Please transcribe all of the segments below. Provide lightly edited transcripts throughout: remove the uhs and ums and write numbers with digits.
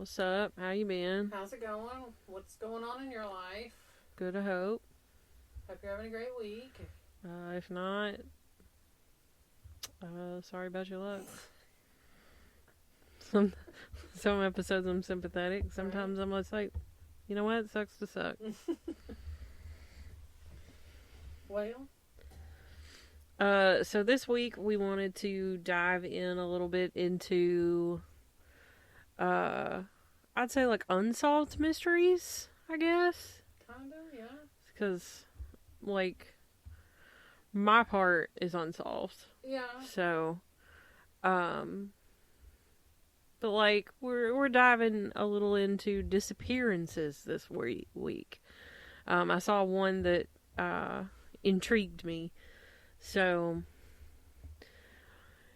What's up? How you been? How's it going? What's going on in your life? Good, I hope. Hope you're having a great week. If not, sorry about your luck. Some episodes I'm sympathetic. Sometimes I'm just like, you know what? It sucks to suck. Well, so this week we wanted to dive in a little bit into, I'd say like unsolved mysteries, I guess. kind of, yeah. Because, like, my part is unsolved. Yeah. So, but like we're diving a little into disappearances this week. I saw one that intrigued me. So,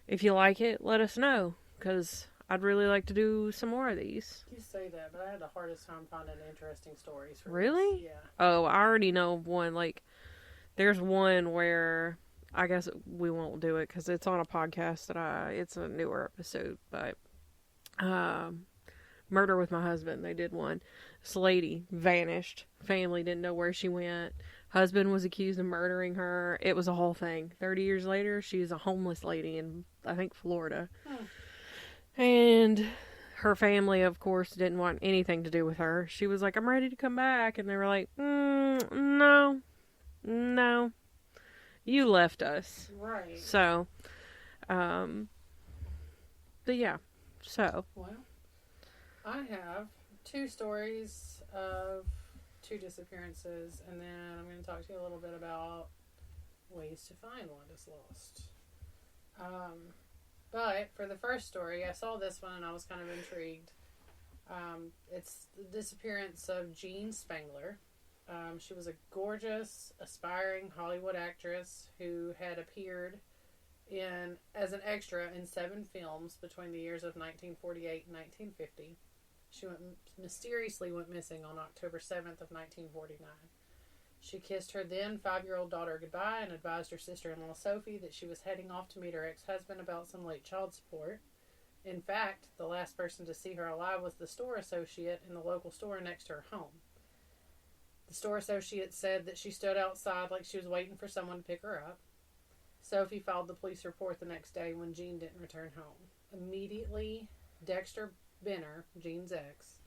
if you like it, let us know, because I'd really like to do some more of these. You say that, but I had the hardest time finding interesting stories for Really? this. Yeah. Oh, I already know of one. Like, there's one where I guess we won't do it because it's on a podcast it's a newer episode, but Murder with My Husband, they did one. This lady vanished. Family didn't know where she went. Husband was accused of murdering her. It was a whole thing. 30 years later, she's a homeless lady in, I think, Florida. And her family, of course, didn't want anything to do with her. She was like, I'm ready to come back. And they were like, no. You left us. Right. So, but yeah. So. Well, I have two stories of two disappearances, and then I'm going to talk to you a little bit about ways to find one is lost. But for the first story, I saw this one and I was kind of intrigued. It's the disappearance of Jean Spangler. She was a gorgeous, aspiring Hollywood actress who had appeared as an extra in 7 films between the years of 1948 and 1950. She mysteriously went missing on October 7th of 1949. She kissed her then 5-year-old daughter goodbye and advised her sister-in-law Sophie that she was heading off to meet her ex-husband about some late child support. In fact, the last person to see her alive was the store associate in the local store next to her home. The store associate said that she stood outside like she was waiting for someone to pick her up. Sophie filed the police report the next day when Jean didn't return home. Immediately, Dexter Benner, Jean's ex,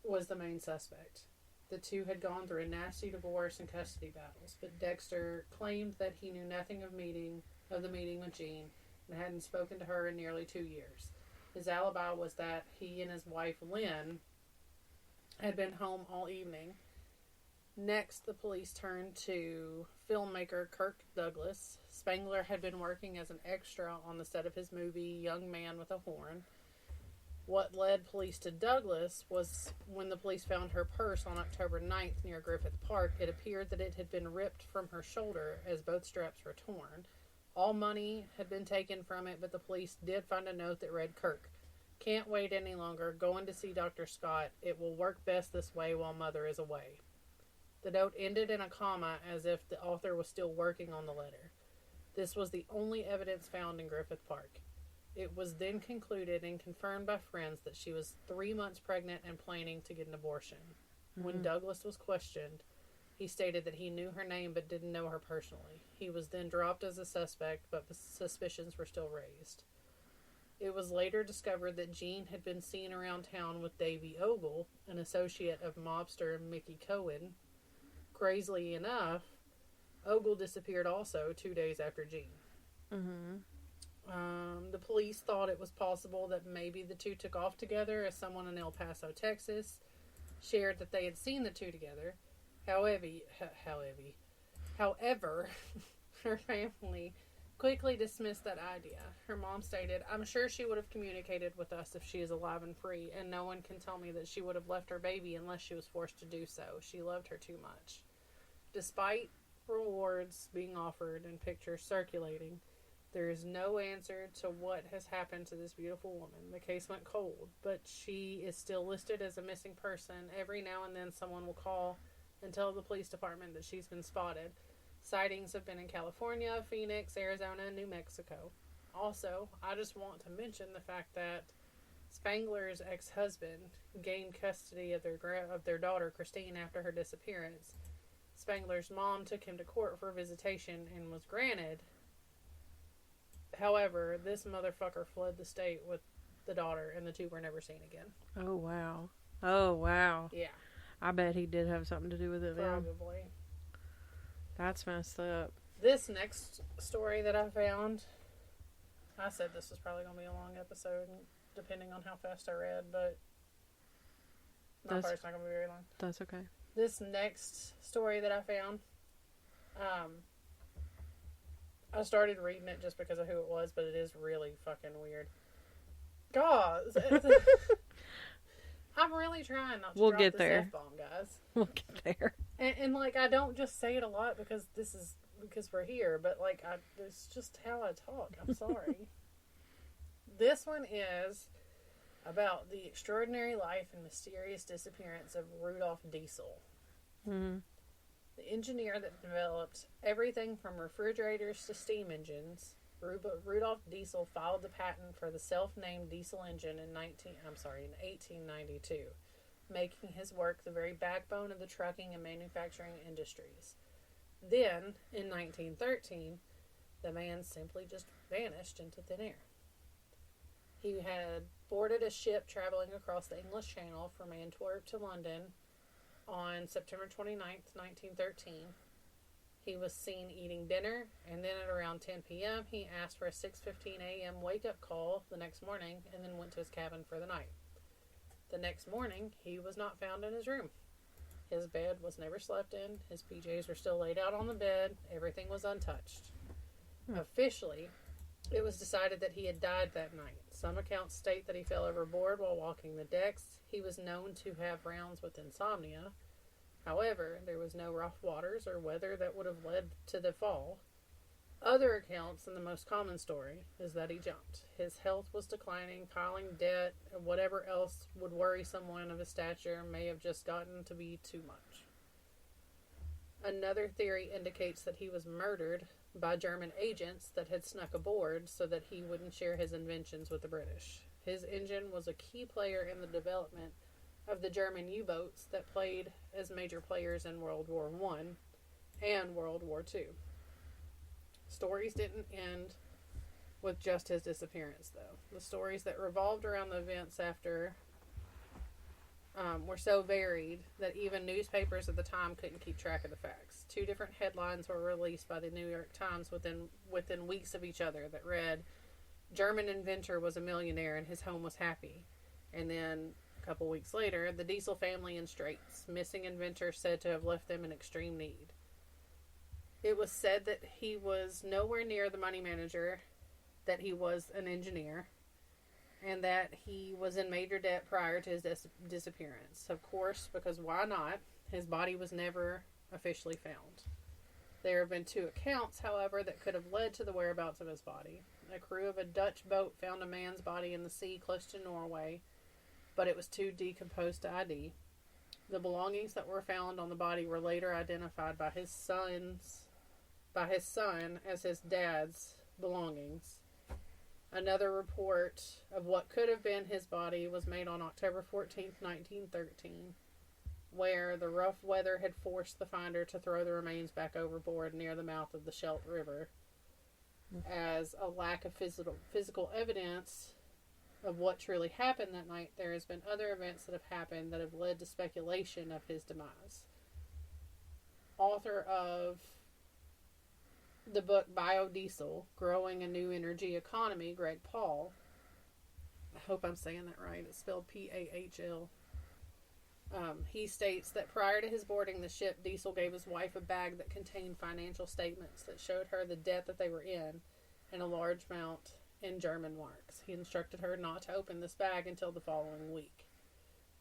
was the main suspect. The two had gone through a nasty divorce and custody battles, but Dexter claimed that he knew nothing of the meeting with Jean and hadn't spoken to her in nearly 2 years. His alibi was that he and his wife, Lynn, had been home all evening. Next, the police turned to filmmaker Kirk Douglas. Spangler had been working as an extra on the set of his movie Young Man with a Horn. What led police to Douglas was when the police found her purse on October 9th near Griffith Park. It appeared that it had been ripped from her shoulder as both straps were torn. All money had been taken from it, but the police did find a note that read, Kirk, can't wait any longer. Going to see Dr. Scott. It will work best this way while Mother is away. The note ended in a comma as if the author was still working on the letter. This was the only evidence found in Griffith Park. It was then concluded and confirmed by friends that she was 3 months pregnant and planning to get an abortion. When Douglas was questioned, he stated that he knew her name but didn't know her personally. He was then dropped as a suspect, but suspicions were still raised. It was later discovered that Jean had been seen around town with Davy Ogle, an associate of mobster Mickey Cohen. Crazily enough, Ogle disappeared also 2 days after Jean. The police thought it was possible that maybe the two took off together, as someone in El Paso, Texas, shared that they had seen the two together. However, her family quickly dismissed that idea. Her mom stated, I'm sure she would have communicated with us if she is alive and free, and no one can tell me that she would have left her baby unless she was forced to do so. She loved her too much. Despite rewards being offered and pictures circulating, there is no answer to what has happened to this beautiful woman. The case went cold, but she is still listed as a missing person. Every now and then someone will call and tell the police department that she's been spotted. Sightings have been in California, Phoenix, Arizona, and New Mexico. Also, I just want to mention the fact that Spangler's ex-husband gained custody of their daughter Christine after her disappearance. Spangler's mom took him to court for visitation and was granted. However, this motherfucker fled the state with the daughter, and the two were never seen again. Oh, wow. Oh, wow. Yeah. I bet he did have something to do with it then. Probably. That's messed up. This next story that I found, I said this was probably going to be a long episode, depending on how fast I read, but my part's not going to be very long. That's okay. This next story that I found, I started reading it just because of who it was, but it is really fucking weird. God, I'm really trying not to drop get this there. F-bomb, guys. We'll get there. And like, I don't just say it a lot because we're here, but like, it's just how I talk. I'm sorry. This one is about the extraordinary life and mysterious disappearance of Rudolf Diesel. Mm-hmm. The engineer that developed everything from refrigerators to steam engines, Rudolf Diesel filed the patent for the self-named diesel engine in 1892, making his work the very backbone of the trucking and manufacturing industries. Then, in 1913, the man simply just vanished into thin air. He had boarded a ship traveling across the English Channel from Antwerp to London on September 29th, 1913. He was seen eating dinner, and then at around 10 p.m., he asked for a 6:15 a.m. wake-up call the next morning, and then went to his cabin for the night. The next morning, he was not found in his room. His bed was never slept in, his PJs were still laid out on the bed, everything was untouched. Officially, it was decided that he had died that night. Some accounts state that he fell overboard while walking the decks. He was known to have rounds with insomnia. However, there was no rough waters or weather that would have led to the fall. Other accounts, and the most common story, is that he jumped. His health was declining, piling debt, and whatever else would worry someone of his stature may have just gotten to be too much. Another theory indicates that he was murdered by German agents that had snuck aboard so that he wouldn't share his inventions with the British. His engine was a key player in the development of the German U-boats that played as major players in World War I and World War II. Stories didn't end with just his disappearance, though. The stories that revolved around the events after were so varied that even newspapers at the time couldn't keep track of the facts. 2 different headlines were released by the New York Times within weeks of each other that read, "German inventor was a millionaire and his home was happy." And then a couple weeks later, "The Diesel family in straits. Missing inventor said to have left them in extreme need." It was said that he was nowhere near the money manager, that he was an engineer, and that he was in major debt prior to his disappearance. Of course, because why not? His body was never officially found. There have been 2 accounts, however, that could have led to the whereabouts of his body. A crew of a Dutch boat found a man's body in the sea close to Norway, but it was too decomposed to ID. The belongings that were found on the body were later identified by his son as his dad's belongings. Another report of what could have been his body was made on October 14th, 1913, where the rough weather had forced the finder to throw the remains back overboard near the mouth of the Scheldt River. As a lack of physical evidence of what truly happened that night, there has been other events that have happened that have led to speculation of his demise. Author of the book Biodiesel, Growing a New Energy Economy, Greg Paul, I hope I'm saying that right, it's spelled P-A-H-L, he states that prior to his boarding the ship, Diesel gave his wife a bag that contained financial statements that showed her the debt that they were in and a large amount in German marks. He instructed her not to open this bag until the following week.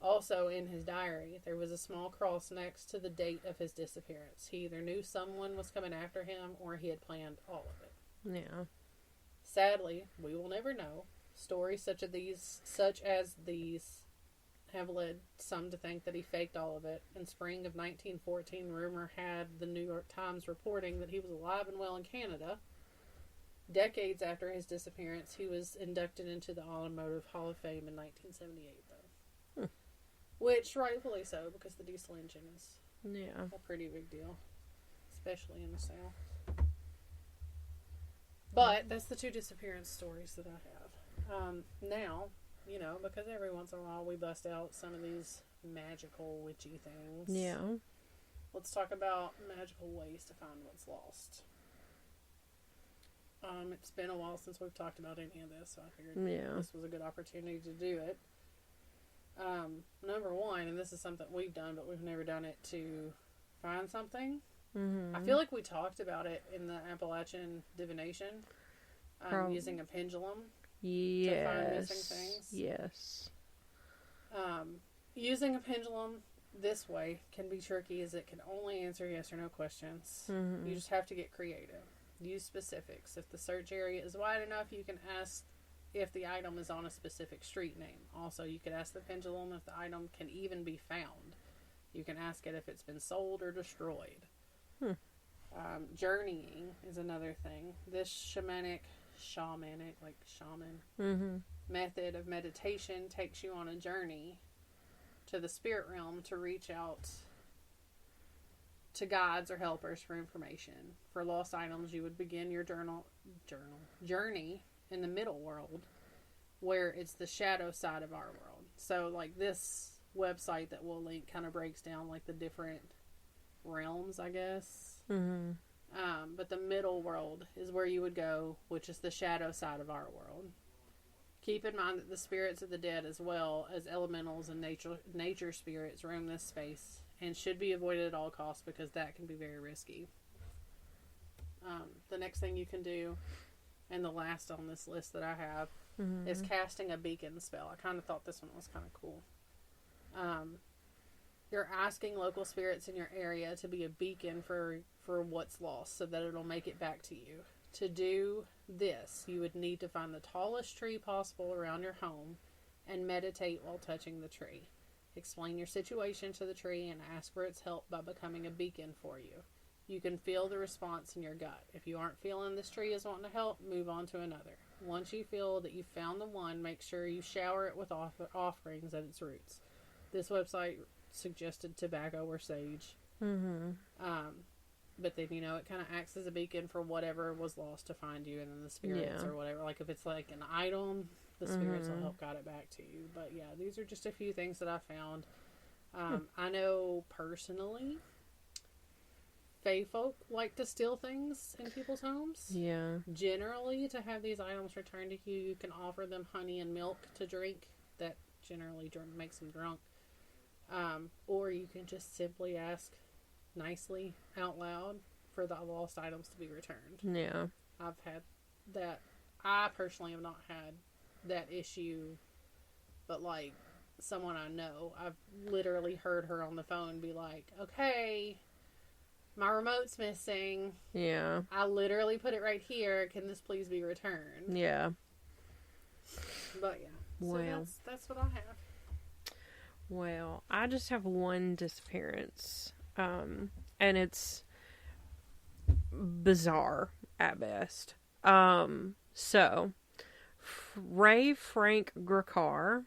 Also, in his diary, there was a small cross next to the date of his disappearance. He either knew someone was coming after him or he had planned all of it. Yeah. Sadly, we will never know. Stories such as these have led some to think that he faked all of it. In spring of 1914, rumor had the New York Times reporting that he was alive and well in Canada. Decades after his disappearance, he was inducted into the Automotive Hall of Fame in 1978, though. Which, rightfully so, because the diesel engine is a pretty big deal, especially in the South. But that's the two disappearance stories that I have. Now, because every once in a while we bust out some of these magical, witchy things. Yeah. Let's talk about magical ways to find what's lost. It's been a while since we've talked about any of this, so I figured this was a good opportunity to do it. Number one, and this is something we've done, but we've never done it to find something. I feel like we talked about it in the Appalachian divination, using a pendulum to find missing things. Yes. Using a pendulum this way can be tricky, as it can only answer yes or no questions. You just have to get creative. Use specifics. If the search area is wide enough, you can ask if the item is on a specific street name. Also, you could ask the pendulum if the item can even be found. You can ask it if it's been sold or destroyed. Journeying is another thing. This shamanic method of meditation takes you on a journey to the spirit realm to reach out to guides or helpers for information. For lost items, you would begin your journey in the middle world, where it's the shadow side of our world. So, like, this website that we'll link kind of breaks down, like, the different realms, I guess. But the middle world is where you would go, which is the shadow side of our world. Keep in mind that the spirits of the dead, as well as elementals and nature spirits, roam this space and should be avoided at all costs, because that can be very risky. The next thing you can do, and the last on this list that I have, is casting a beacon spell. I kind of thought this one was kind of cool. You're asking local spirits in your area to be a beacon for what's lost, so that it'll make it back to you. To do this, you would need to find the tallest tree possible around your home and meditate while touching the tree. Explain your situation to the tree and ask for its help by becoming a beacon for you. You can feel the response in your gut. If you aren't feeling this tree is wanting to help, move on to another. Once you feel that you've found the one, make sure you shower it with offerings at its roots. This website suggested tobacco or sage. But then, it kind of acts as a beacon for whatever was lost to find you, and then the spirits or whatever. Like, if it's like an item, the spirits will help guide it back to you. But yeah, these are just a few things that I found. I know personally, fae folk like to steal things in people's homes. Yeah. Generally, to have these items returned to you, you can offer them honey and milk to drink. That generally makes them drunk. Or you can just simply ask nicely out loud for the lost items to be returned. Yeah. I've had that. I personally have not had that issue, but like someone I know, I've literally heard her on the phone be like, okay, my remote's missing. Yeah. I literally put it right here. Can this please be returned? Yeah. But yeah. Well, so that's what I have. Well, I just have one disappearance. And it's bizarre at best. So, Ray Frank Grikar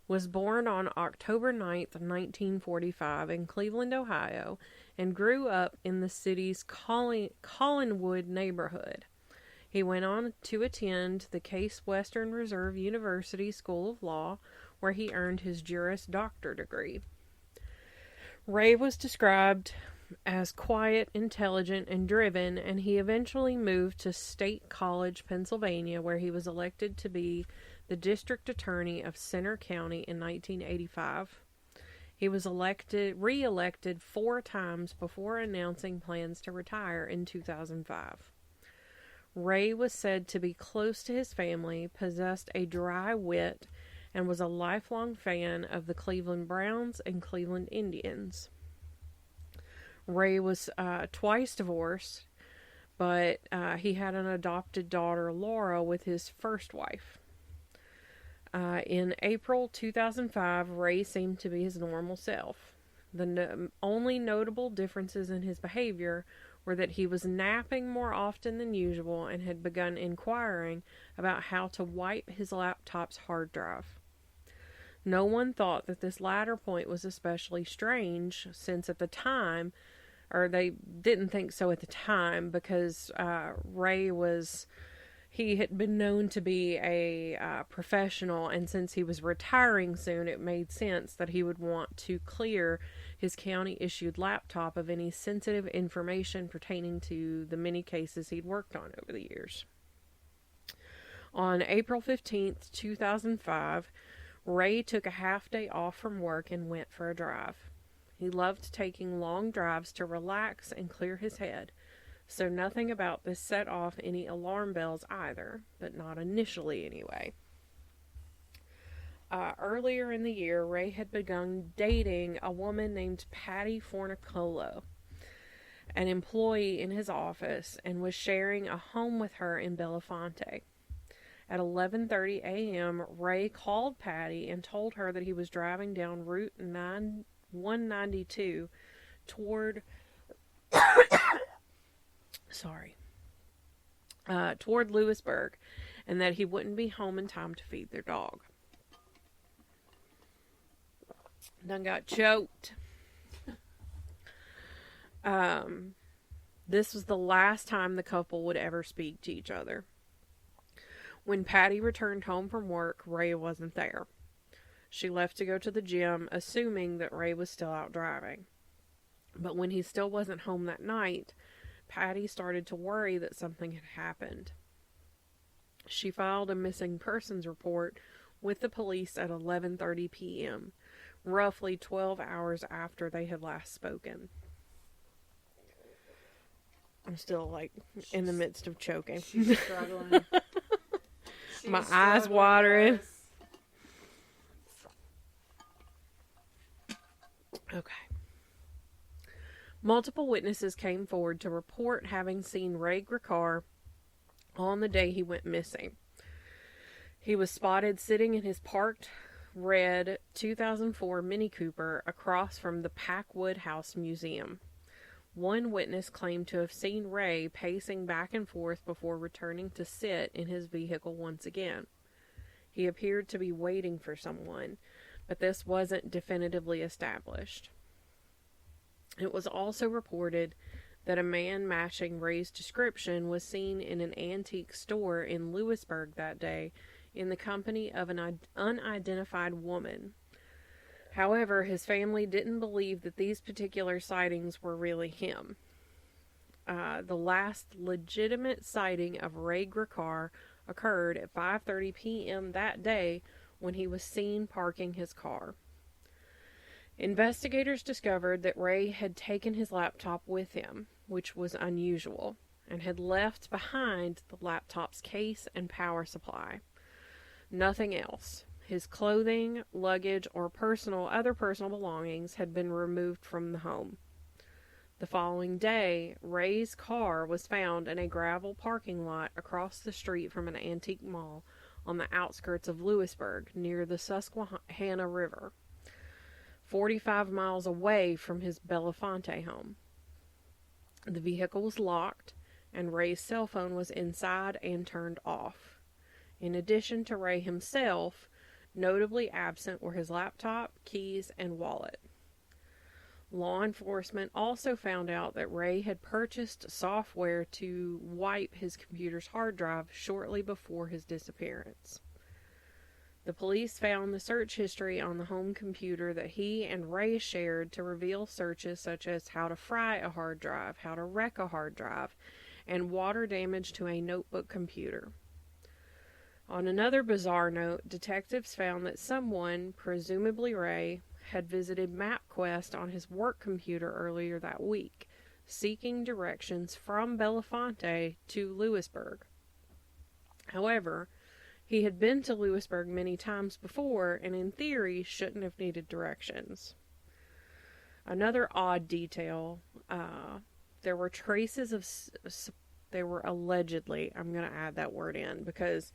was born on October 9th, 1945 in Cleveland, Ohio, and grew up in the city's Collinwood neighborhood. He went on to attend the Case Western Reserve University School of Law, where he earned his Juris Doctor degree. Ray was described as quiet, intelligent, and driven, and he eventually moved to State College, Pennsylvania, where he was elected to be the district attorney of Center County in 1985. He was re-elected 4 times before announcing plans to retire in 2005. Ray was said to be close to his family, possessed a dry wit, and was a lifelong fan of the Cleveland Browns and Cleveland Indians. Ray was twice divorced, but he had an adopted daughter, Laura, with his first wife. In April 2005, Ray seemed to be his normal self. The only notable differences in his behavior were that he was napping more often than usual and had begun inquiring about how to wipe his laptop's hard drive. No one thought that this latter point was especially strange, since at the time, or they didn't think so at the time, because he had been known to be a professional, and since he was retiring soon, it made sense that he would want to clear his county-issued laptop of any sensitive information pertaining to the many cases he'd worked on over the years. On April 15th, 2005, Ray took a half day off from work and went for a drive. He loved taking long drives to relax and clear his head, so nothing about this set off any alarm bells either, but not initially anyway. Earlier in the year, Ray had begun dating a woman named Patty Fornicolo, an employee in his office, and was sharing a home with her in Belafonte. At 11:30 a.m., Ray called Patty and told her that he was driving down Route 192 toward toward Lewisburg, and that he wouldn't be home in time to feed their dog. Done got choked. This was the last time the couple would ever speak to each other. When Patty returned home from work, Ray wasn't there. She left to go to the gym, assuming that Ray was still out driving. But when he still wasn't home that night, Patty started to worry that something had happened. She filed a missing persons report with the police at 11:30 p.m., roughly 12 hours after they had last spoken. I'm still, in the midst of choking. She's struggling. My eyes watering. Okay. Multiple witnesses came forward to report having seen Ray Griccar on the day he went missing. He was spotted sitting in his parked red 2004 Mini Cooper across from the Packwood House Museum. One witness claimed to have seen Ray pacing back and forth before returning to sit in his vehicle once again. He appeared to be waiting for someone, but this wasn't definitively established. It was also reported that a man matching Ray's description was seen in an antique store in Lewisburg that day in the company of an unidentified woman. However, his family didn't believe that these particular sightings were really him. The last legitimate sighting of Ray Griccar occurred at 5:30 p.m. that day when he was seen parking his car. Investigators discovered that Ray had taken his laptop with him, which was unusual, and had left behind the laptop's case and power supply. Nothing else. His clothing, luggage, or other personal belongings had been removed from the home. The following day, Ray's car was found in a gravel parking lot across the street from an antique mall on the outskirts of Lewisburg, near the Susquehanna River, 45 miles away from his Belafonte home. The vehicle was locked, and Ray's cell phone was inside and turned off. In addition to Ray himself, notably absent were his laptop, keys, and wallet. Law enforcement also found out that Ray had purchased software to wipe his computer's hard drive shortly before his disappearance. The police found the search history on the home computer that he and Ray shared to reveal searches such as how to fry a hard drive, how to wreck a hard drive, and water damage to a notebook computer. On another bizarre note, detectives found that someone, presumably Ray, had visited MapQuest on his work computer earlier that week, seeking directions from Belafonte to Lewisburg. However, he had been to Lewisburg many times before, and in theory shouldn't have needed directions. Another odd detail, there were traces of, they were allegedly, I'm going to add that word in, because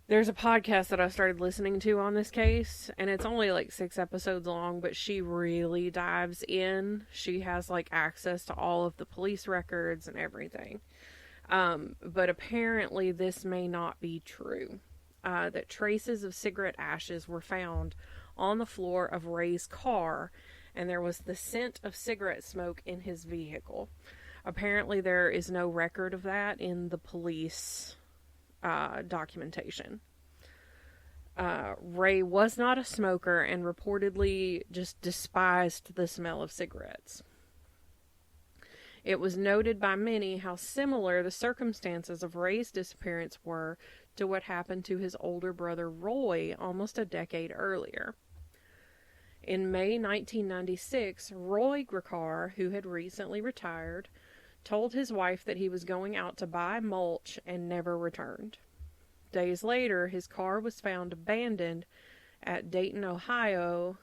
There's a podcast that I started listening to on this case, and it's only like 6 episodes long, but she really dives in. She has like access to all of the police records and everything. But apparently this may not be true. That traces of cigarette ashes were found on the floor of Ray's car, and there was the scent of cigarette smoke in his vehicle. Apparently there is no record of that in the police documentation. Ray was not a smoker and reportedly just despised the smell of cigarettes. It was noted by many how similar the circumstances of Ray's disappearance were to what happened to his older brother Roy almost a decade earlier. In May 1996, Roy Griccar, who had recently retired, told his wife that he was going out to buy mulch and never returned. Days later, his car was found abandoned at Dayton, Ohio,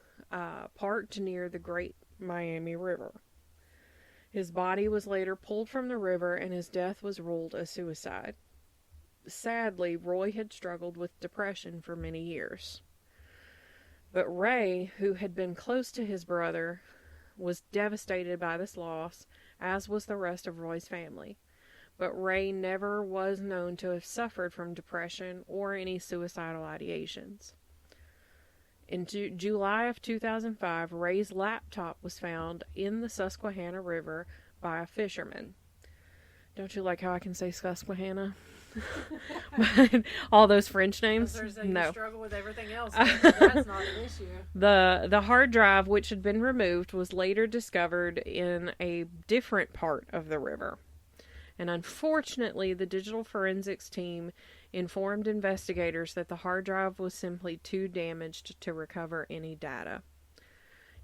parked near the Great Miami River. His body was later pulled from the river and his death was ruled a suicide. Sadly, Roy had struggled with depression for many years. But Ray, who had been close to his brother, was devastated by this loss, as was the rest of Roy's family. But Ray never was known to have suffered from depression or any suicidal ideations. In July of 2005, Ray's laptop was found in the Susquehanna River by a fisherman. Don't you like how I can say Susquehanna? But all those French names? No. You struggle with everything else. That's not an issue. The hard drive, which had been removed, was later discovered in a different part of the river. And unfortunately, the digital forensics team informed investigators that the hard drive was simply too damaged to recover any data.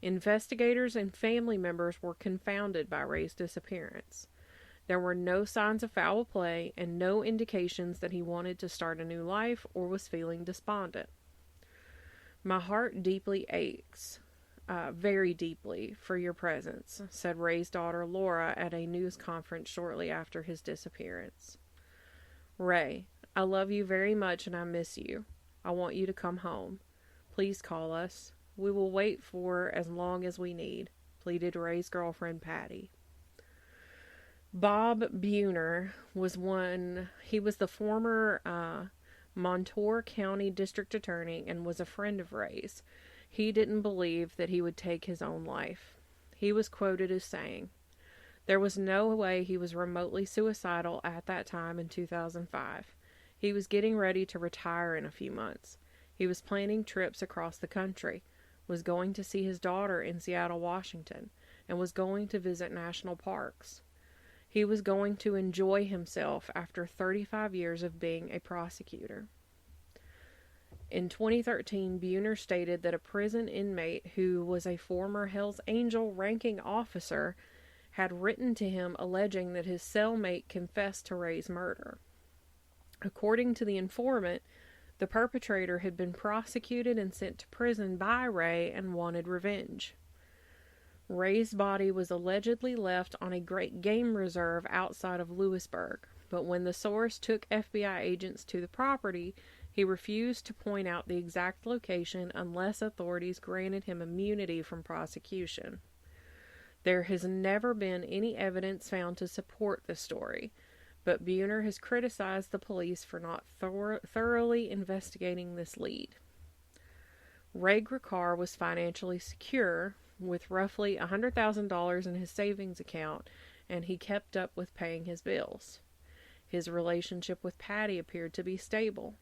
Investigators and family members were confounded by Ray's disappearance. There were no signs of foul play and no indications that he wanted to start a new life or was feeling despondent. My heart deeply aches, very deeply, for your presence, said Ray's daughter Laura at a news conference shortly after his disappearance. Ray, I love you very much and I miss you. I want you to come home. Please call us. We will wait for as long as we need, pleaded Ray's girlfriend Patty. Bob Buhner was the former Montour County District Attorney and was a friend of Ray's. He didn't believe that he would take his own life. He was quoted as saying, "There was no way he was remotely suicidal at that time in 2005. He was getting ready to retire in a few months. He was planning trips across the country, was going to see his daughter in Seattle, Washington, and was going to visit national parks. He was going to enjoy himself after 35 years of being a prosecutor." In 2013, Buhner stated that a prison inmate who was a former Hells Angel ranking officer had written to him alleging that his cellmate confessed to Ray's murder. According to the informant, the perpetrator had been prosecuted and sent to prison by Ray and wanted revenge. Ray's body was allegedly left on a great game reserve outside of Lewisburg, but when the source took FBI agents to the property, he refused to point out the exact location unless authorities granted him immunity from prosecution. There has never been any evidence found to support the story, but Buhner has criticized the police for not thoroughly investigating this lead. Ray Griccar was financially secure, with roughly $100,000 in his savings account, and he kept up with paying his bills. His relationship with Patty appeared to be stable.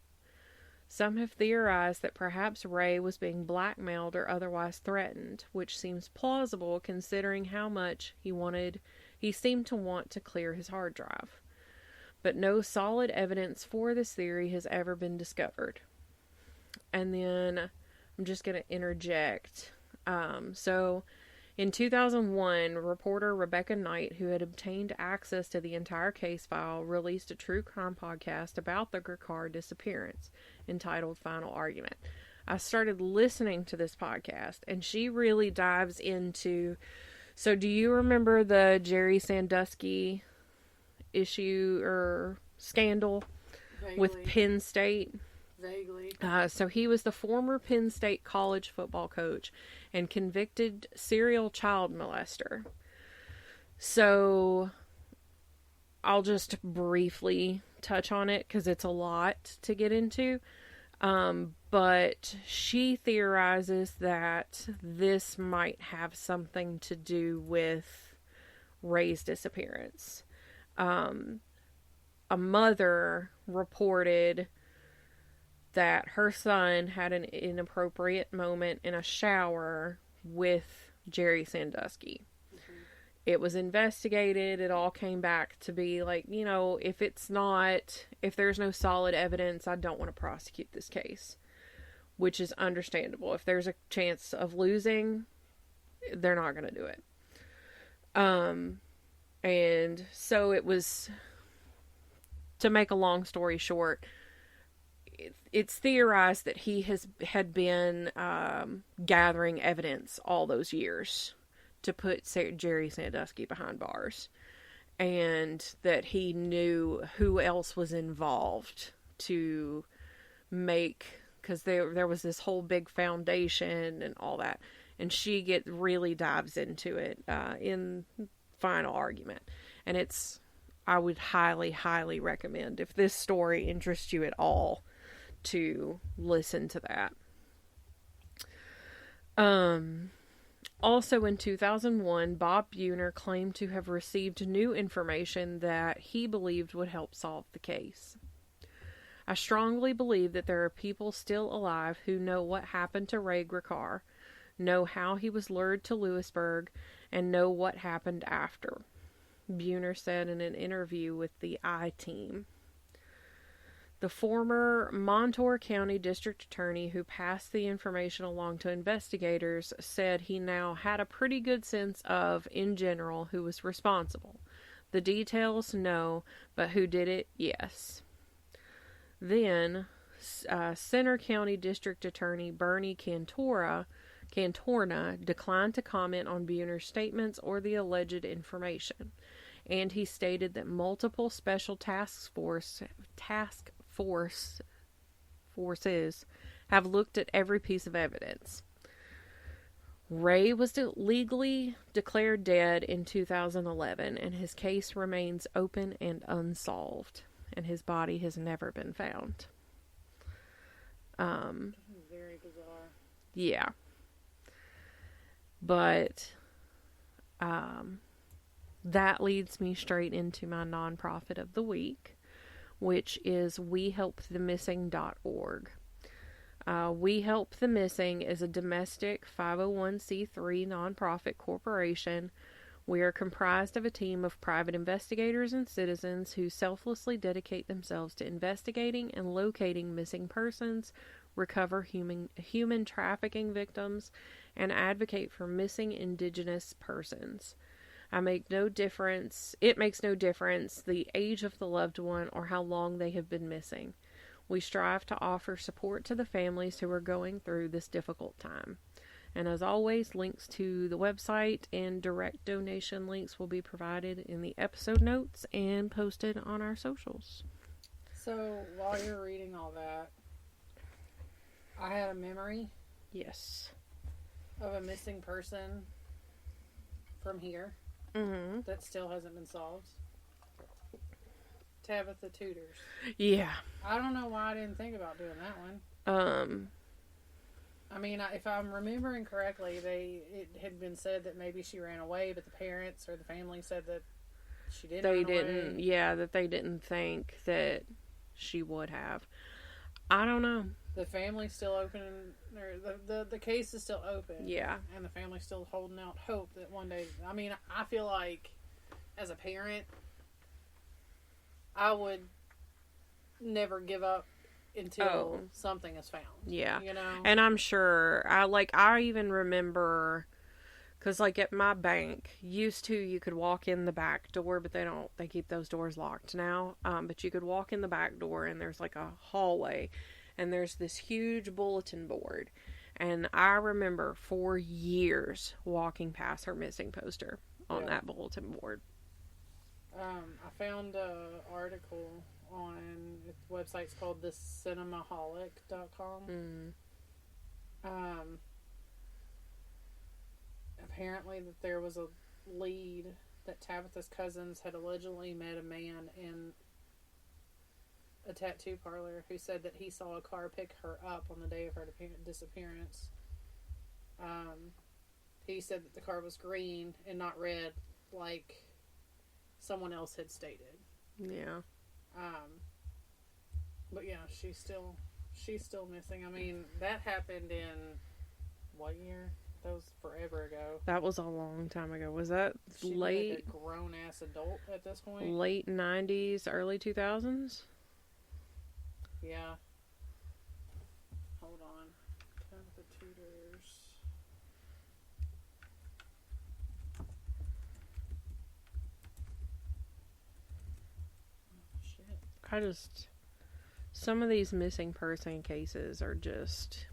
Some have theorized that perhaps Ray was being blackmailed or otherwise threatened, which seems plausible considering how much he seemed to want to clear his hard drive. But no solid evidence for this theory has ever been discovered. And then I'm just going to interject. So in 2001, reporter Rebecca Knight, who had obtained access to the entire case file, released a true crime podcast about the Griccar disappearance entitled Final Argument. I started listening to this podcast, and she really dives into... So do you remember the Jerry Sandusky issue or scandal with Penn State? Vaguely. So he was the former Penn State college football coach and convicted serial child molester. So I'll just briefly touch on it because it's a lot to get into. But she theorizes that this might have something to do with Ray's disappearance. A mother reported that her son had an inappropriate moment in a shower with Jerry Sandusky. Mm-hmm. It was investigated. It all came back to be like, if there's no solid evidence, I don't want to prosecute this case, which is understandable. If there's a chance of losing, they're not going to do it. And so it was, to make a long story short, it's theorized that he had been gathering evidence all those years to put Jerry Sandusky behind bars, and that he knew who else was involved to make, because there was this whole big foundation and all that, and she really dives into it in final argument, and I would highly, highly recommend, if this story interests you at all, to listen to that. Also in 2001, Bob Buhner claimed to have received new information that he believed would help solve the case. I strongly believe that there are people still alive who know what happened to Ray Gricar, know how he was lured to Lewisburg, and know what happened after, Buhner said in an interview with the I-Team. The former Montour County District Attorney who passed the information along to investigators said he now had a pretty good sense of, in general, who was responsible. The details, no, but who did it, yes. Then, Center County District Attorney Bernie Cantorna declined to comment on Buhner's statements or the alleged information, and he stated that multiple special task forces have looked at every piece of evidence. Ray was legally declared dead in 2011, and his case remains open and unsolved, and his body has never been found. Very bizarre. Yeah. But that leads me straight into my nonprofit of the week, which is WeHelpTheMissing.org. We Help the Missing is a domestic 501c3 nonprofit corporation. We are comprised of a team of private investigators and citizens who selflessly dedicate themselves to investigating and locating missing persons, recover human trafficking victims, and advocate for missing indigenous persons. It makes no difference the age of the loved one or how long they have been missing. We strive to offer support to the families who are going through this difficult time. And as always, links to the website and direct donation links will be provided in the episode notes and posted on our socials. So, while you're reading all that, I had a memory. Yes. Of a missing person from here. Mm-hmm. That still hasn't been solved. Tabitha Tutors. Yeah. I don't know why I didn't think about doing that one. I mean, if I'm remembering correctly, it had been said that maybe she ran away, but the parents or the family said that she didn't. They didn't. Away. Yeah, that they didn't think that she would have. I don't know. The family's still open, or the case is still open. Yeah. And the family's still holding out hope that one day. I mean, I feel like as a parent, I would never give up until something is found. Yeah. You know? And I'm sure, I even remember, because at my bank, you could walk in the back door, but they keep those doors locked now. But you could walk in the back door and there's a hallway and there's this huge bulletin board. And I remember for years walking past her missing poster on that bulletin board. I found a article on the website's called thecinamaholic.com. Um, apparently that there was a lead that Tabitha's cousins had allegedly met a man in a tattoo parlor who said that he saw a car pick her up on the day of her disappearance. He said that the car was green and not red like someone else had stated. Yeah. But yeah, she's still missing. I mean, that happened in what year? That was forever ago. That was a long time ago. Was that She late? like a grown ass adult at this point. Late 90s, early 2000s? Yeah. Hold on. Tabitha Tudors. Oh, shit. Some of these missing person cases are just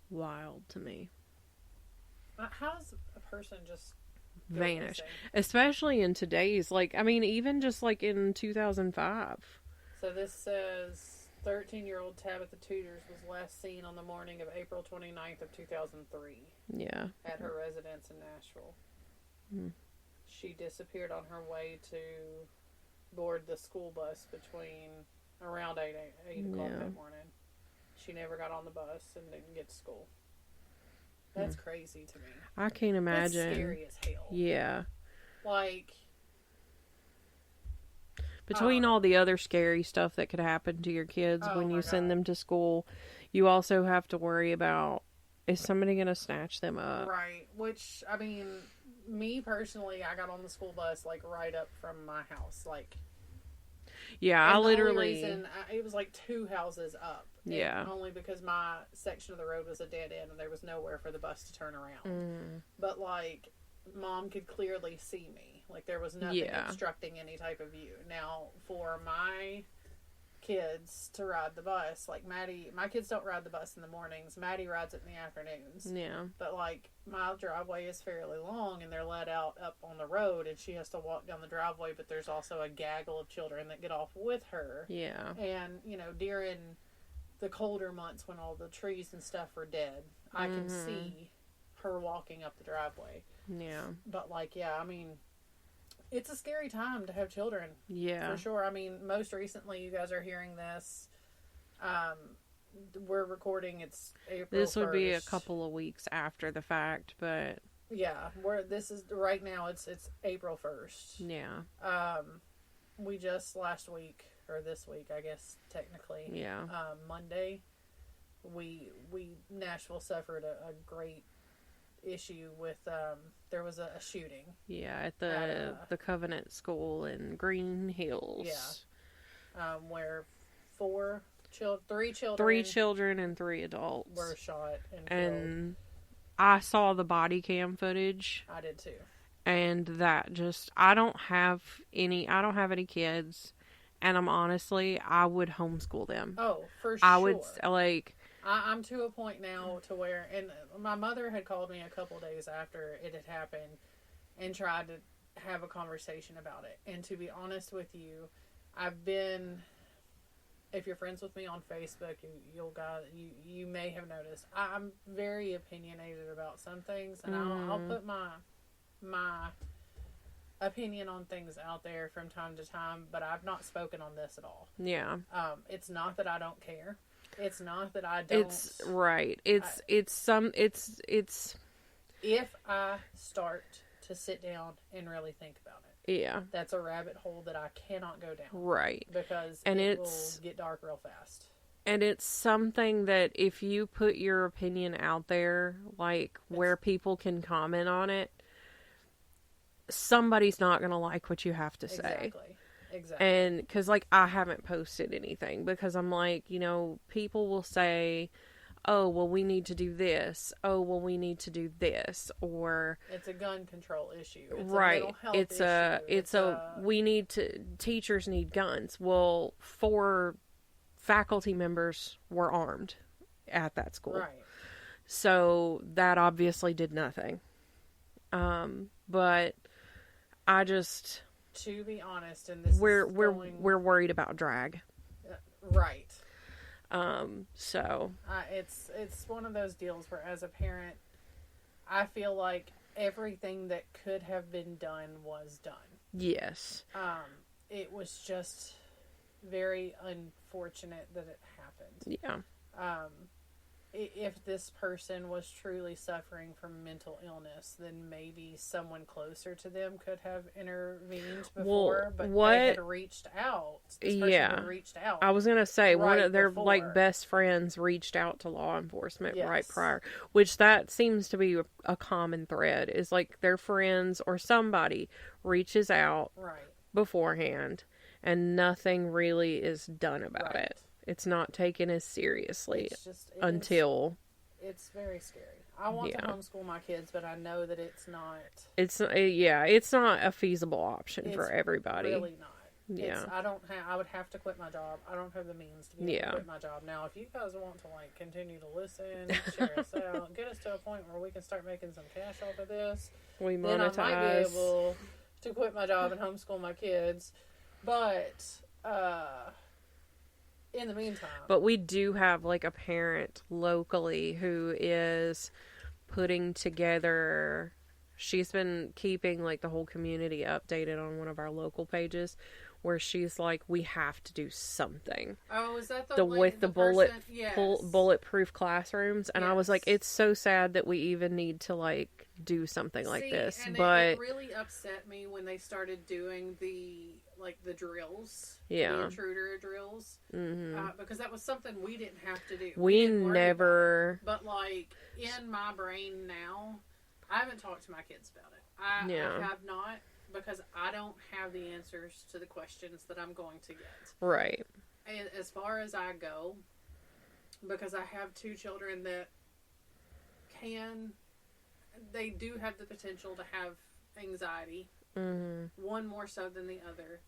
wild to me. How does a person just Vanish? Especially in today's, even just like in 2005. So this says 13-year-old Tabitha Tudors was last seen on the morning of April 29th of 2003. Yeah. At her residence in Nashville. She disappeared on her way to board the school bus between around 8 o'clock that morning. She never got on the bus and didn't get to school. That's crazy to me. I can't imagine. That's scary as hell. Yeah. Like, between all the other scary stuff that could happen to your kids when you send them to school, you also have to worry about, is somebody going to snatch them up? Right. Which, I mean, me personally, I got on the school bus, like, right up from my house. Like, yeah, I literally... reason, it was like 2 houses up. Yeah. Only because my section of the road was a dead end and there was nowhere for the bus to turn around. But, like, Mom could clearly see me. Like, there was nothing obstructing any type of view. Now, for my kids to ride the bus, like Maddie, my kids don't ride the bus in the mornings. Maddie rides it in the afternoons. Yeah. But, like, my driveway is fairly long and they're let out up on the road and she has to walk down the driveway, but there's also a gaggle of children that get off with her. Yeah. And, you know, during the colder months when all the trees and stuff are dead, I can see her walking up the driveway. Yeah. But, like, yeah, I mean, it's a scary time to have children. Yeah. For sure. I mean, most recently, you guys are hearing this. We're recording, it's April This would 1st. be a couple of weeks after the fact, but... Yeah, right now, it's April 1st. Yeah. We just last week, or this week, I guess, technically. Yeah. Monday, Nashville suffered a great issue with, there was a shooting. Yeah, at the Covenant School in Green Hills. Yeah. Where 3 children and 3 adults were shot and I saw the body cam footage. I did too. And that just, I don't have any kids, and I would homeschool them. Oh, for sure. I would, like... I'm to a point now to where, and my mother had called me a couple days after it had happened and tried to have a conversation about it. And to be honest with you, if you're friends with me on Facebook, you may have noticed, I'm very opinionated about some things, and I'll put my opinion on things out there from time to time, but I've not spoken on this at all. Yeah. It's not that I don't care. It's not that I don't. It's right. It's if I start to sit down and really think about it. Yeah. That's a rabbit hole that I cannot go down. Right. Because it will get dark real fast. And it's something that if you put your opinion out there, like where people can comment on it, somebody's not going to like what you have to say. Exactly. And because, like, I haven't posted anything because I'm like, people will say, oh, well, we need to do this. Oh, well, we need to do this. Or it's a gun control issue. It's right. A mental health issue. Teachers need guns. Well, 4 faculty members were armed at that school. Right. So that obviously did nothing. But I just, To be honest, and this we're is we're going we're worried about drag. right. So It's one of those deals where, as a parent, I feel like everything that could have been done was done. yes, It was just very unfortunate that it happened. yeah, If this person was truly suffering from mental illness, then maybe someone closer to them could have intervened before. But they had reached out. This person had reached out. I was gonna say one of their before. like best friends reached out to law enforcement Yes. right prior, which that seems to be a common thread. Is like their friends or somebody reaches out Right. beforehand, and nothing really is done about Right. it. It's not taken as seriously It's until it's very scary. I want to homeschool my kids, but I know that it's not. it's not a feasible option for everybody. Really not. Yeah. I would have to quit my job. I don't have the means to be able to quit my job. Now, if you guys want to like continue to listen, share us out, get us to a point where we can start making some cash off of this, We then I monetize. might be able to quit my job and homeschool my kids. But in the meantime, But we do have like a parent locally who is putting together. She's been keeping like the whole community updated on one of our local pages, where she's like, we have to do something. oh, is that With the bulletproof classrooms, and I was like, it's so sad that we even need to like do something like this. And but it really upset me when they started doing the drills, the intruder drills, because that was something we didn't have to do. We never. But like in my brain now, I haven't talked to my kids about it. I have not, because I don't have the answers to the questions that I'm going to get. Right. And as far as I go, because I have two children that they do have the potential to have anxiety. Mm-hmm. One more so than the other.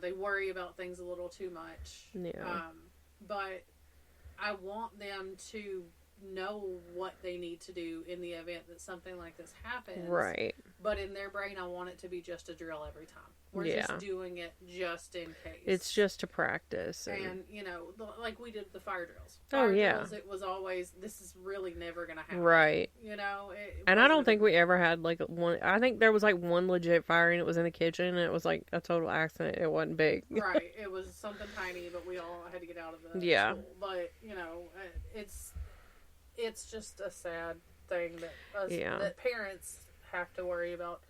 They worry about things a little too much. Yeah. But I want them to know what they need to do in the event that something like this happens. Right. But in their brain, I want it to be just a drill every time. We're just doing it just in case. It's just to practice. And like we did the fire drills. Drills, it was always, this is really never going to happen. Right. And I don't think we ever had like one. I think there was like one legit fire, and it was in the kitchen, and it was like a total accident. It wasn't big. Right. It was something tiny, but we all had to get out of the school. But, it's just a sad thing that parents have to worry about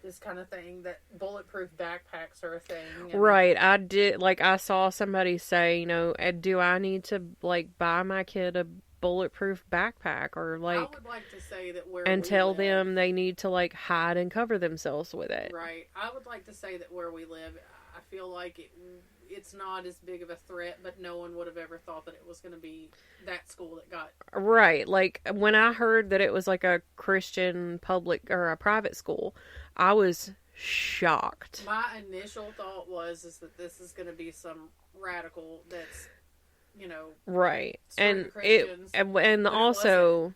this kind of thing, that bulletproof backpacks are a thing. Right. I saw somebody say, do I need to like buy my kid a bulletproof backpack, or like, I would like to say that tell them they need to like hide and cover themselves with it. Right. I would like to say that where we live, I feel like it's not as big of a threat, but no one would have ever thought that it was going to be that school that got... Right. Like, when I heard that it was like a Christian public or a private school, I was shocked. My initial thought is that this is going to be some radical that's, right. And also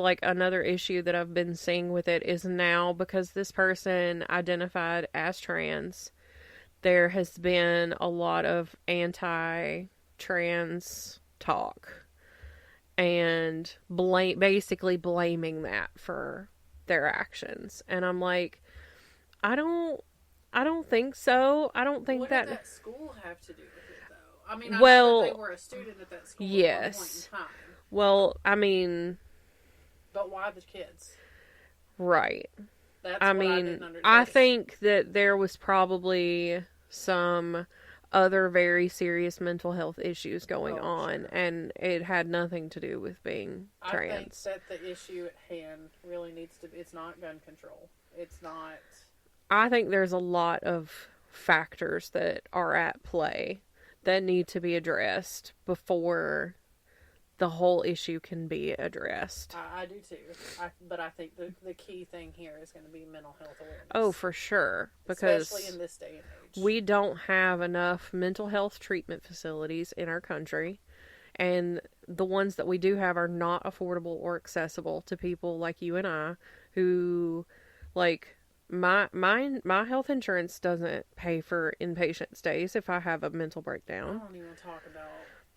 like another issue that I've been seeing with it is now, because this person identified as trans, there has been a lot of anti-trans talk and basically blaming that for their actions. And I'm like, I don't think so. I don't think what that... did that school have to do with it, though? I mean, I know that they were a student at that school yes. at one point in time. Well, I mean... But why the kids? Right. That's I think that there was probably some other very serious mental health issues going on, sure. And it had nothing to do with being trans. I think that the issue at hand really needs to be, it's not gun control. It's not... I think there's a lot of factors that are at play that need to be addressed before the whole issue can be addressed. I do too. But I think the key thing here is going to be mental health awareness. Oh, for sure. Because especially in this day and age. We don't have enough mental health treatment facilities in our country. And the ones that we do have are not affordable or accessible to people like you and I who, like, my health insurance doesn't pay for inpatient stays if I have a mental I breakdown. don't even talk about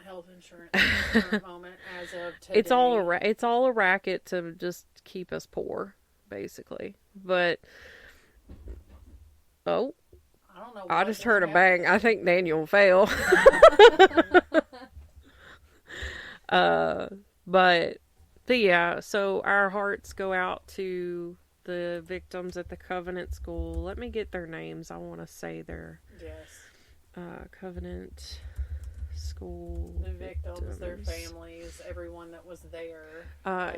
health insurance at the current moment as of today. It's all a racket to just keep us poor, basically. But oh, I don't know. I what just just heard a happened. bang. I think Daniel fell. But yeah, so our hearts go out to the victims at the Covenant School. Let me get their names. I want to say their Covenant School. The victims, their families, everyone that was there.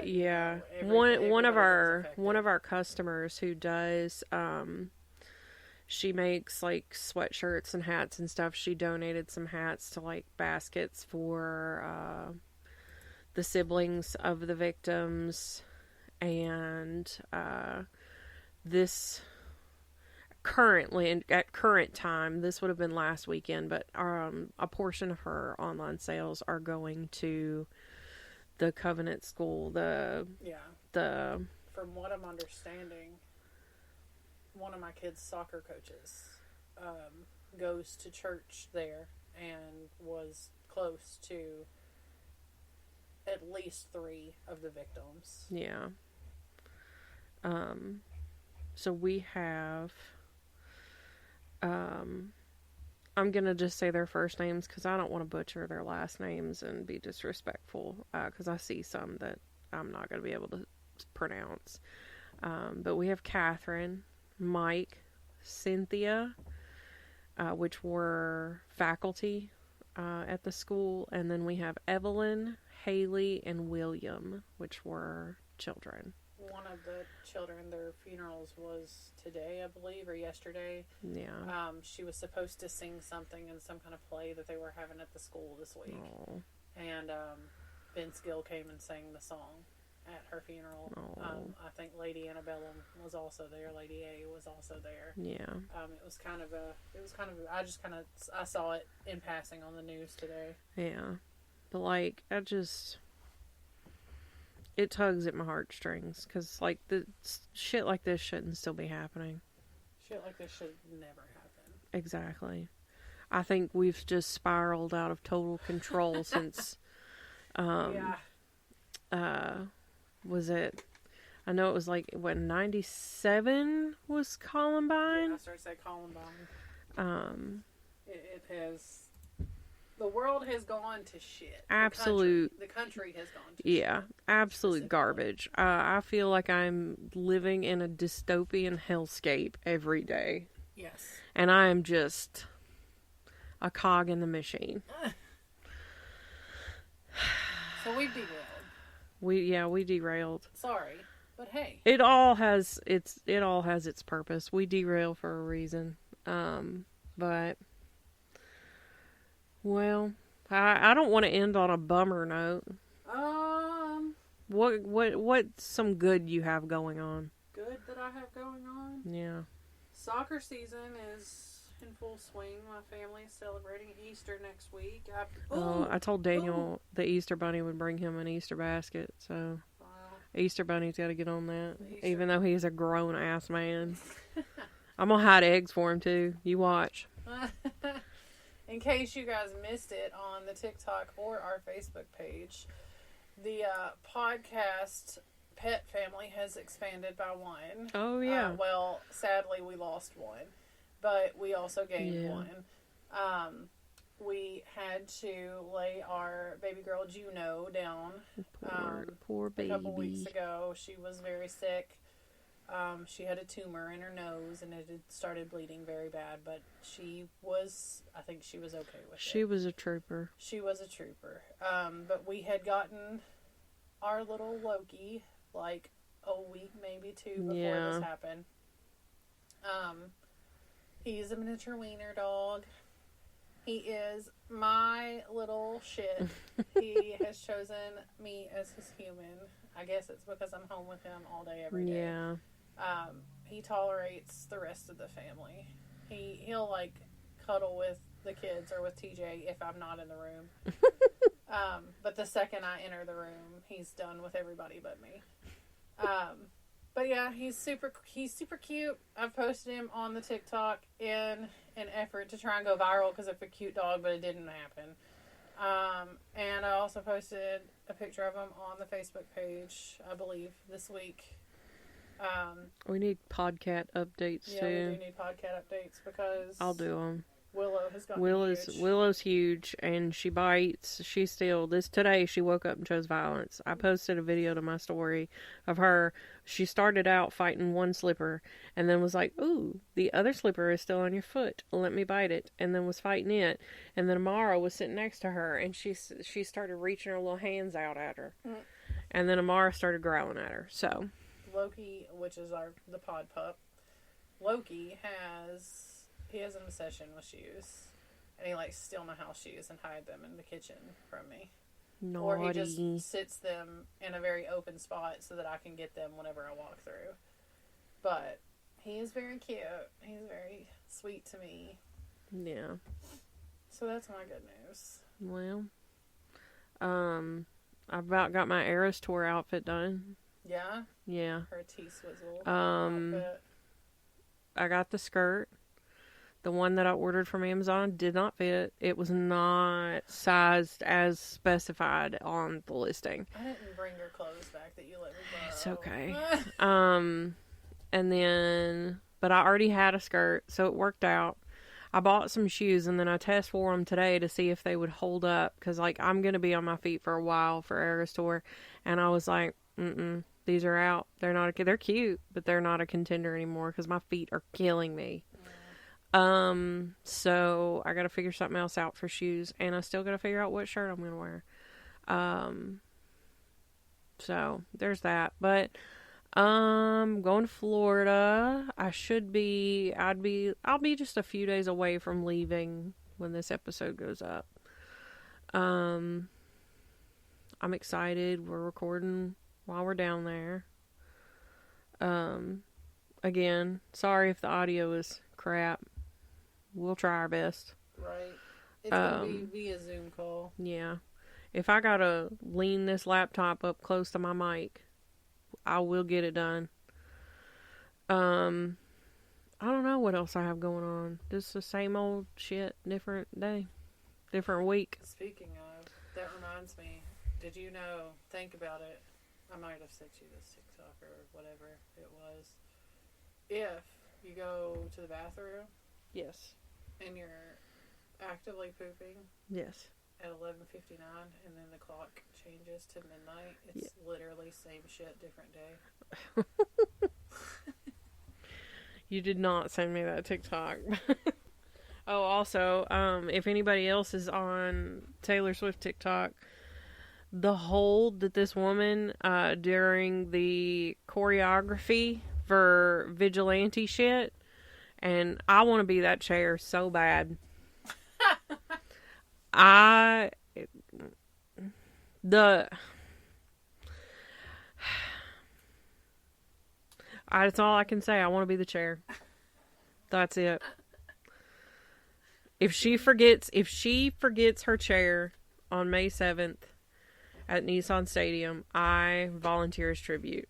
Yeah. One of our customers who does she makes like sweatshirts and hats and stuff. She donated some hats to like baskets for the siblings of the victims, and this currently at current time, this would have been last weekend, but a portion of her online sales are going to the Covenant School. From what I'm understanding, one of my kids' soccer coaches goes to church there and was close to at least 3 of the victims. Yeah. So we have I'm gonna just say their first names because I don't want to butcher their last names and be disrespectful, because I see some that I'm not gonna be able to pronounce. But we have Catherine, Mike, Cynthia, which were faculty at the school, and then we have Evelyn, Haley, and William, which were children. One of the children, their funerals was today, I believe, or yesterday. Yeah. She was supposed to sing something in some kind of play that they were having at the school this week. Aww. And Vince Gill came and sang the song at her funeral. I think Lady Annabella was also there. Lady A was also there. Yeah. I saw it in passing on the news today. Yeah. But like, it tugs at my heartstrings because like the shit like this shouldn't still be happening. Shit like this should never happen. Exactly. I think we've just spiraled out of total control since was it, I know it was like, what, 97 was Columbine? Yeah, I started to say Columbine. It has, the world has gone to shit. Absolute. The country has gone to shit. Yeah, absolute garbage. I feel like I'm living in a dystopian hellscape every day. Yes. And I am just a cog in the machine. So we've derailed. We derailed. Sorry, but hey. It all has its purpose. We derail for a reason. But well, I don't want to end on a bummer note. What's some good you have going on? Good that I have going on? Yeah. Soccer season is in full swing. My family is celebrating Easter next week. I told Daniel the Easter Bunny would bring him an Easter basket, so Easter Bunny's got to get on that, even though he's a grown-ass man. I'm going to hide eggs for him, too. You watch. In case you guys missed it on the TikTok or our Facebook page, the podcast pet family has expanded by one. Oh, yeah. Well, sadly, we lost one. But we also gained one. We had to lay our baby girl Juno down. Poor baby. A couple weeks ago. She was very sick. She had a tumor in her nose and it had started bleeding very bad. But I think she was okay with it. She was a trooper. She was a trooper. But we had gotten our little Loki like a week, maybe 2 before this happened. He's a miniature wiener dog. He is my little shit. He has chosen me as his human. I guess it's because I'm home with him all day, every day. Yeah. He tolerates the rest of the family. He'll like cuddle with the kids or with TJ if I'm not in the room. But the second I enter the room, he's done with everybody but me. But yeah, he's super cute. I've posted him on the TikTok in an effort to try and go viral because of a cute dog, but it didn't happen. And I also posted a picture of him on the Facebook page, I believe, this week. We need podcat updates yeah, too. we do need podcast updates because I'll do them. Willow has gotten huge. Willow's huge, and she bites. Today she woke up and chose violence. I posted a video to my story of her. She started out fighting one slipper, and then was like, "Ooh, the other slipper is still on your foot. Let me bite it." And then was fighting it, and then Amara was sitting next to her, and she started reaching her little hands out at her, and then Amara started growling at her. So Loki, which is the pod pup, Loki has an obsession with shoes. And he likes to steal my house shoes and hide them in the kitchen from me. naughty. Or he just sits them in a very open spot so that I can get them whenever I walk through. But he is very cute. He's very sweet to me. Yeah. So that's my good news. Well, I about got my Eras Tour outfit done. Yeah? Yeah. Her T-Swizzle outfit. I got the skirt. The one that I ordered from Amazon did not fit. It was not sized as specified on the listing. I didn't bring your clothes back that you let me borrow. It's okay. And then, but I already had a skirt, so it worked out. I bought some shoes, and then I test wore them today to see if they would hold up, because, like, I'm going to be on my feet for a while for Eras Tour, and I was like, these are out. They're cute, but they're not a contender anymore, because my feet are killing me. So I gotta figure something else out for shoes, and I still gotta figure out what shirt I'm gonna wear. So there's that. But going to Florida. I'll be just a few days away from leaving when this episode goes up. I'm excited. We're recording while we're down there. Again, sorry if the audio is crap. We'll try our best. Right. It's going to be via Zoom call. Yeah. If I gotta lean this laptop up close to my mic, I will get it done. I don't know what else I have going on. Just the same old shit, different day, different week. Speaking of, that reminds me, did you know, think about it, I might have sent you this TikTok or whatever it was. If you go to the bathroom. Yes. And you're actively pooping. Yes. At 11:59, and then the clock changes to midnight. It's literally same shit, different day. You did not send me that TikTok. Oh, also, if anybody else is on Taylor Swift TikTok, the hold that this woman during the choreography for vigilante shit, and I want to be that chair so bad. That's all I can say. I want to be the chair. That's it. If she forgets her chair on May 7th at Nissan Stadium, I volunteer as tribute.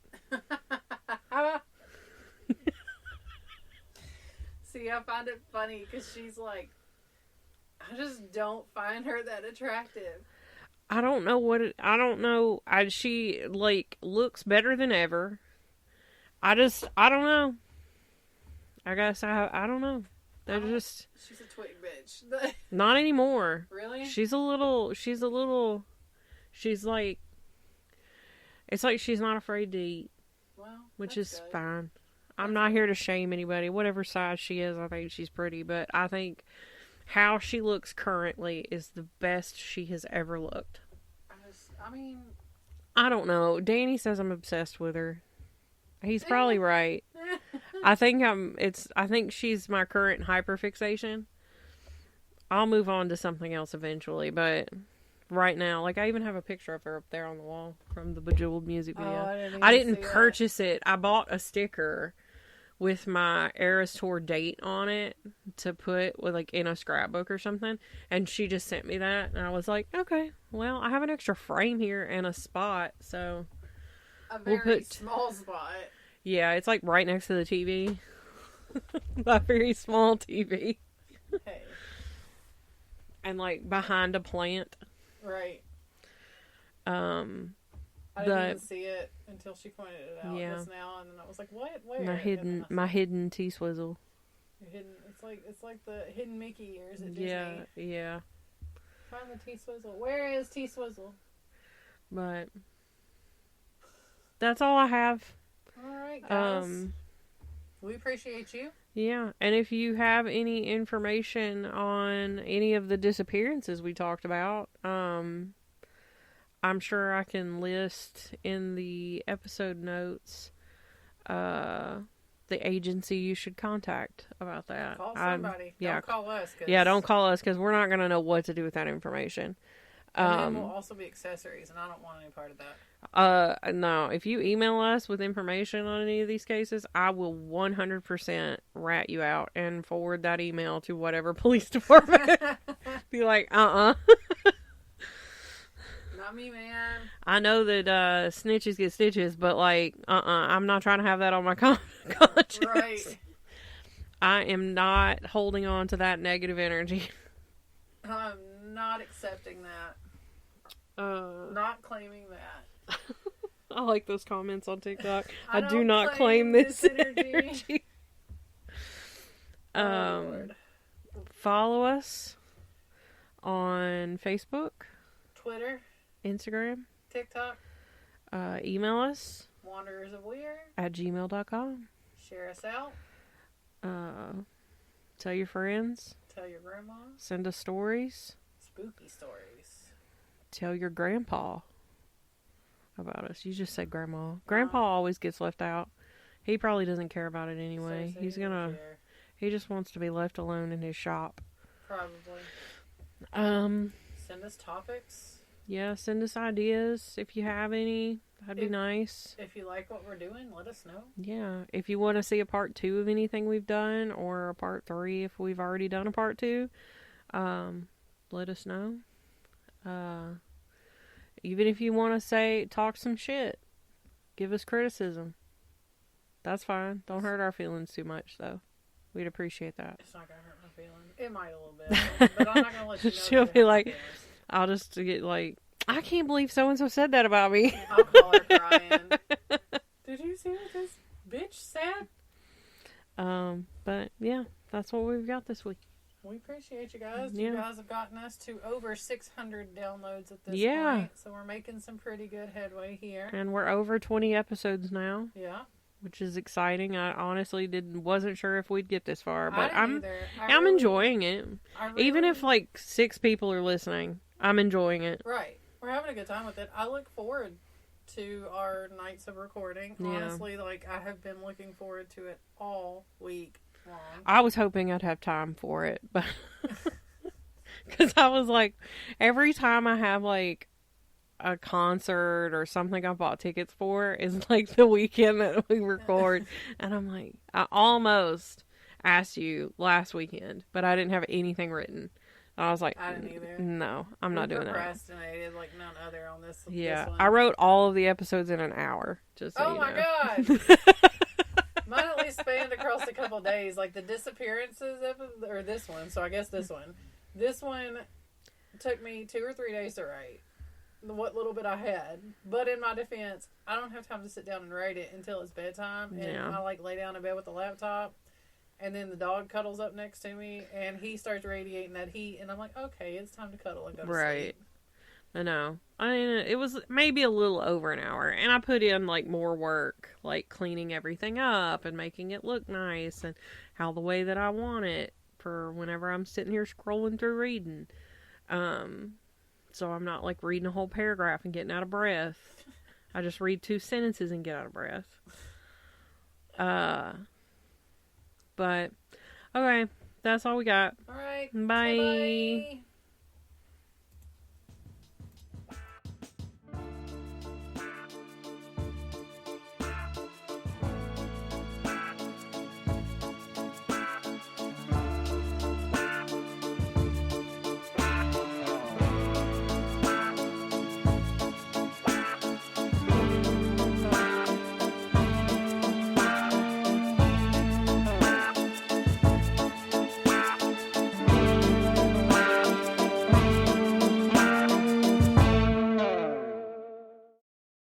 See, I find it funny because she's like, I just don't find her that attractive. I don't know. She, like, looks better than ever. I don't know. I guess I don't know. She's a twig bitch. Not anymore. Really? She's like, it's like she's not afraid to eat. Well, which is good. fine. I'm not here to shame anybody. Whatever size she is, I think she's pretty. But I think how she looks currently is the best she has ever looked. I don't know. Danny says I'm obsessed with her. He's probably right. I think she's my current hyperfixation. I'll move on to something else eventually, but right now, like, I even have a picture of her up there on the wall from the Bejeweled music video. I didn't purchase it. I bought a sticker with my Eras Tour date on it to put like in a scrapbook or something, and she just sent me that, and I was like, okay, well, I have an extra frame here and a spot, so a very small spot. Yeah, it's like right next to the TV. A very small TV. Hey. And like behind a plant. Right. I didn't even see it until she pointed it out just now, and then I was like, "What? Where?" My hidden T-swizzle. Hidden. It's like the hidden Mickey ears at Disney. Yeah. Find the T-swizzle. Where is T-swizzle? But that's all I have. All right, guys. We appreciate you. Yeah, and if you have any information on any of the disappearances we talked about, I'm sure I can list in the episode notes the agency you should contact about that. Call somebody. Don't call us. Don't call us because we're not going to know what to do with that information. And then we'll also be accessories, and I don't want any part of that. No, if you email us with information on any of these cases, I will 100% rat you out and forward that email to whatever police department. Be like, Not me, man. I know that snitches get stitches, but like, I'm not trying to have that on my conscience. Right. I am not holding on to that negative energy. I'm not accepting that. Not claiming that. I like those comments on TikTok. I do not claim this energy. Lord. Follow us on Facebook, Twitter, Instagram, TikTok. Email us wanderersofweird@gmail.com. Share us out. Tell your friends. Tell your grandma. Send us stories. Spooky stories. Tell your grandpa about us. You just said grandma. Grandpa always gets left out. He probably doesn't care about it anyway. He just wants to be left alone in his shop. Probably. Send us topics. Yeah, send us ideas if you have any. That'd be nice. If you like what we're doing, let us know. Yeah. If you want to see a part 2 of anything we've done, or a part 3 if we've already done a part 2, let us know. Even if you want to talk some shit, give us criticism. That's fine. Don't hurt our feelings too much, though. We'd appreciate that. It's not going to hurt my feelings. It might a little bit, but I'm not going to let you know. She'll be like, I'll just get like, I can't believe so-and-so said that about me. I'll call her crying. Did you see what this bitch said? But yeah, that's what we've got this week. We appreciate you guys. Yeah. You guys have gotten us to over 600 downloads at this point. So we're making some pretty good headway here. And we're over 20 episodes now. Yeah. Which is exciting. I honestly wasn't sure if we'd get this far, but I'm really, enjoying it. Even if like 6 people are listening, I'm enjoying it. Right. We're having a good time with it. I look forward to our nights of recording. Yeah. Honestly, like I have been looking forward to it all week long. I was hoping I'd have time for it, but because I was like, every time I have like a concert or something I bought tickets for is like the weekend that we record, and I'm like, I almost asked you last weekend, but I didn't have anything written. I was like, I didn't either. No, I'm not doing that. Procrastinated like none other on this. Yeah, this one. I wrote all of the episodes in an hour. Just so my God. Mine at least spanned across a couple days, like the disappearances episode, or this one. So I guess this one. This one took me 2 or 3 days to write. What little bit I had, but in my defense, I don't have time to sit down and write it until it's bedtime, and I like lay down in bed with the laptop. And then the dog cuddles up next to me, and he starts radiating that heat, and I'm like, okay, it's time to cuddle and go to sleep. I know. I mean, it was maybe a little over an hour, and I put in, like, more work, like cleaning everything up and making it look nice and how the way that I want it for whenever I'm sitting here scrolling through reading. So I'm not, like, reading a whole paragraph and getting out of breath. I just read 2 sentences and get out of breath. But, okay, that's all we got. All right. Bye. Bye-bye.